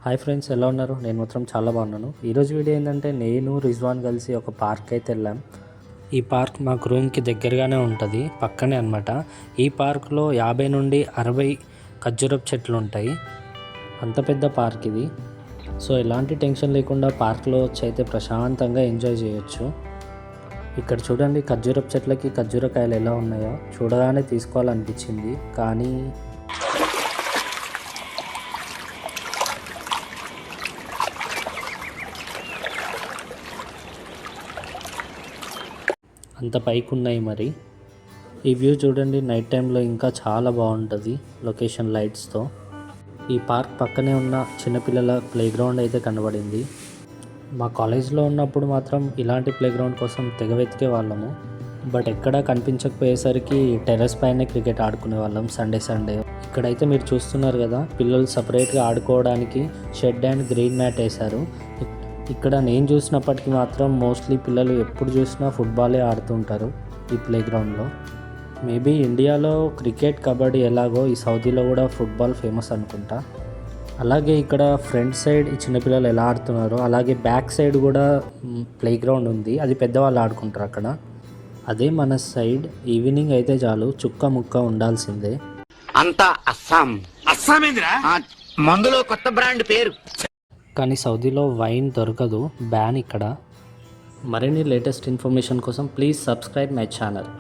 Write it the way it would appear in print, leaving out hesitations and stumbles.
Hi friends, ఎలా ఉన్నారు? నేను మాత్రం చాలా బాగున్నాను. ఈరోజు వీడియో ఏంటంటే నేను రిజ్వాన్ కలిసి ఒక పార్క్ అయితే వెళ్ళాం. ఈ పార్క్ మాకు రూమ్కి దగ్గరగానే ఉంటుంది, పక్కనే అనమాట. ఈ పార్క్లో 50 నుండి 60 ఖర్జూరపు చెట్లు ఉంటాయి. అంత పెద్ద పార్క్ ఇది. సో ఎలాంటి టెన్షన్ లేకుండా పార్క్లో వచ్చి అయితే ప్రశాంతంగా ఎంజాయ్ చేయొచ్చు. ఇక్కడ చూడండి, ఖర్జూరపు చెట్లకి ఖర్జూరకాయలు ఎలా ఉన్నాయో చూడగానే తీసుకోవాలనిపించింది. కానీ అంత పైకి ఉన్నాయి. మరి ఈ వ్యూ చూడండి, నైట్ టైంలో ఇంకా చాలా బాగుంటుంది లొకేషన్ లైట్స్తో. ఈ పార్క్ పక్కనే ఉన్న చిన్నపిల్లల ప్లే గ్రౌండ్ అయితే కనబడింది. మా కాలేజ్లో ఉన్నప్పుడు మాత్రం ఇలాంటి ప్లే గ్రౌండ్ కోసం తెగ వెతికే వాళ్ళము. బట్ ఎక్కడా కనిపించకపోయేసరికి టెర్రస్ పైనే క్రికెట్ ఆడుకునే వాళ్ళం సండే. ఇక్కడైతే మీరు చూస్తున్నారు కదా, పిల్లలు సపరేట్గా ఆడుకోవడానికి షెడ్ అండ్ గ్రీన్ మ్యాట్ వేశారు. ఇక్కడ నేను చూసినప్పటికీ మాత్రం మోస్ట్లీ పిల్లలు ఎప్పుడు చూసినా ఫుట్బాలే ఆడుతుంటారు ఈ ప్లే గ్రౌండ్లో. మేబీ ఇండియాలో క్రికెట్, కబడ్డీ ఎలాగో ఈ సౌదీలో కూడా ఫుట్బాల్ ఫేమస్ అనుకుంటా. అలాగే ఇక్కడ ఫ్రంట్ సైడ్ ఈ చిన్నపిల్లలు ఎలా ఆడుతున్నారో అలాగే బ్యాక్ సైడ్ కూడా ప్లే గ్రౌండ్ ఉంది. అది పెద్దవాళ్ళు ఆడుకుంటారు అక్కడ. అదే మన సైడ్ ఈవినింగ్ అయితే చాలు చుక్క ముక్క ఉండాల్సిందే. అంతా అస్సామేంద్రా, మందులో కొత్త బ్రాండ్ పేరు. కానీ సౌదీలో వైన్ దొరకదు, బ్యాన్ ఇక్కడ. మరిన్ని లేటెస్ట్ ఇన్ఫర్మేషన్ కోసం ప్లీజ్ సబ్స్క్రైబ్ మై ఛానల్.